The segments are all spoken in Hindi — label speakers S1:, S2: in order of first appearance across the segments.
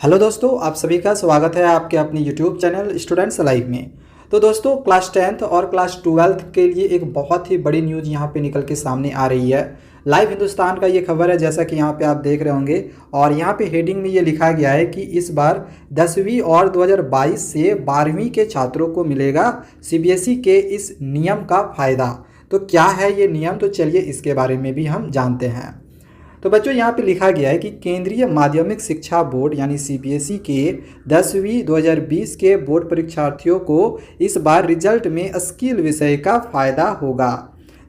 S1: हेलो दोस्तों, आप सभी का स्वागत है आपके अपने यूट्यूब चैनल स्टूडेंट्स लाइव में। तो दोस्तों, क्लास 10th और क्लास 12th के लिए एक बहुत ही बड़ी न्यूज़ यहाँ पे निकल के सामने आ रही है। लाइव हिंदुस्तान का ये खबर है, जैसा कि यहाँ पे आप देख रहे होंगे। और यहाँ पे हेडिंग में ये लिखा गया है कि इस बार 10वीं और 2022 से 12वीं के छात्रों को मिलेगा सीबीएसई के इस नियम का फ़ायदा। तो क्या है ये नियम, तो चलिए इसके बारे में भी हम जानते हैं। तो बच्चों, यहाँ पे लिखा गया है कि केंद्रीय माध्यमिक शिक्षा बोर्ड यानी सीबीएसई के 10वीं 2020 के बोर्ड परीक्षार्थियों को इस बार रिजल्ट में स्किल विषय का फ़ायदा होगा।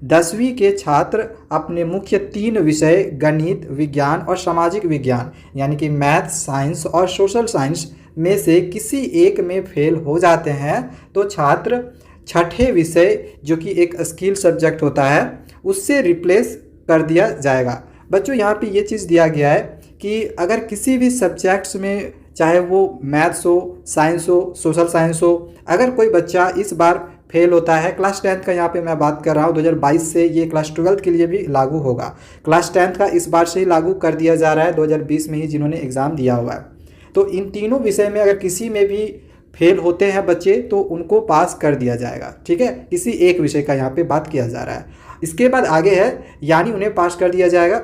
S1: 10वीं के छात्र अपने मुख्य 3 विषय गणित, विज्ञान और सामाजिक विज्ञान यानी कि मैथ, साइंस और सोशल साइंस में से किसी एक में फेल हो जाते हैं तो छात्र छठे विषय जो कि एक स्किल सब्जेक्ट होता है उससे रिप्लेस कर दिया जाएगा। बच्चों, यहाँ पे ये चीज़ दिया गया है कि अगर किसी भी सब्जेक्ट्स में, चाहे वो मैथ्स हो, साइंस हो, सोशल साइंस हो, अगर कोई बच्चा इस बार फेल होता है, क्लास 10th का यहाँ पे मैं बात कर रहा हूँ 2022 से, ये क्लास 12th के लिए भी लागू होगा। क्लास 10th का इस बार से ही लागू कर दिया जा रहा है, 2020 में ही जिन्होंने एग्ज़ाम दिया हुआ है। तो इन तीनों विषय में अगर किसी में भी फेल होते हैं बच्चे तो उनको पास कर दिया जाएगा। ठीक है, किसी एक विषय का यहाँ पे बात किया जा रहा है। इसके बाद आगे है, यानी उन्हें पास कर दिया जाएगा।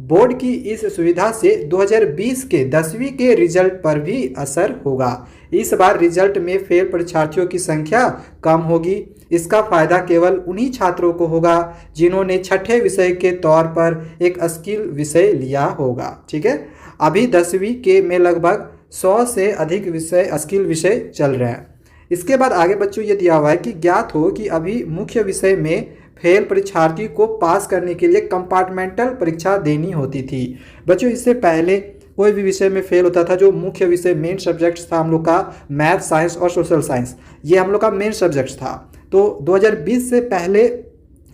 S1: बोर्ड की इस सुविधा से 2020 के 10वीं के रिजल्ट पर भी असर होगा। इस बार रिजल्ट में फेल परीक्षार्थियों की संख्या कम होगी। इसका फायदा केवल उन्हीं छात्रों को होगा जिन्होंने छठे विषय के तौर पर एक स्किल विषय लिया होगा। ठीक है, अभी 10वीं के में लगभग 100 से अधिक विषय स्किल विषय चल रहे हैं। इसके बाद आगे बच्चों ये दिया हुआ है कि ज्ञात हो कि अभी मुख्य विषय में फेल परीक्षार्थी को पास करने के लिए कंपार्टमेंटल परीक्षा देनी होती थी। बच्चों, इससे पहले कोई भी विषय में फेल होता था, जो मुख्य विषय मेन सब्जेक्ट्स था हम लोग का मैथ, साइंस और सोशल साइंस, ये हम लोग का मेन सब्जेक्ट्स था। तो 2020 से पहले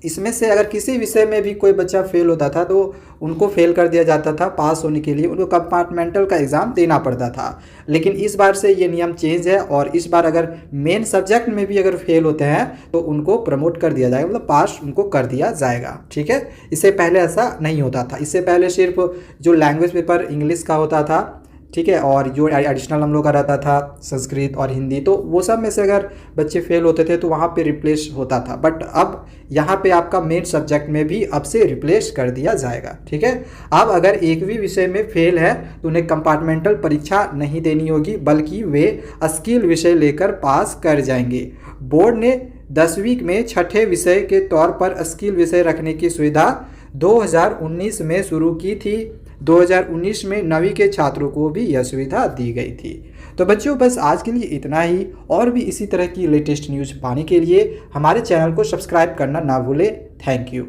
S1: इसमें से अगर किसी विषय में भी कोई बच्चा फेल होता था तो उनको फेल कर दिया जाता था। पास होने के लिए उनको कंपार्टमेंटल का एग्ज़ाम देना पड़ता था। लेकिन इस बार से ये नियम चेंज है और इस बार अगर मेन सब्जेक्ट में भी अगर फेल होते हैं तो उनको प्रमोट कर दिया जाएगा, मतलब पास उनको कर दिया जाएगा। ठीक है, इससे पहले ऐसा नहीं होता था। इससे पहले सिर्फ जो लैंग्वेज पेपर इंग्लिश का होता था, ठीक है, और जो एडिशनल हम लोग का रहता था संस्कृत और हिंदी, तो वो सब में से अगर बच्चे फेल होते थे तो वहाँ पे रिप्लेस होता था। बट अब यहाँ पे आपका मेन सब्जेक्ट में भी अब से रिप्लेस कर दिया जाएगा। ठीक है, अब अगर एक भी विषय में फेल है तो उन्हें कंपार्टमेंटल परीक्षा नहीं देनी होगी, बल्कि वे स्किल विषय लेकर पास कर जाएंगे। बोर्ड ने 10वीं में छठे विषय के तौर पर स्किल विषय रखने की सुविधा 2019 में शुरू की थी। 2019 में 9वीं के छात्रों को भी यह सुविधा दी गई थी। तो बच्चों, बस आज के लिए इतना ही। और भी इसी तरह की लेटेस्ट न्यूज़ पाने के लिए हमारे चैनल को सब्सक्राइब करना ना भूलें। Thank you.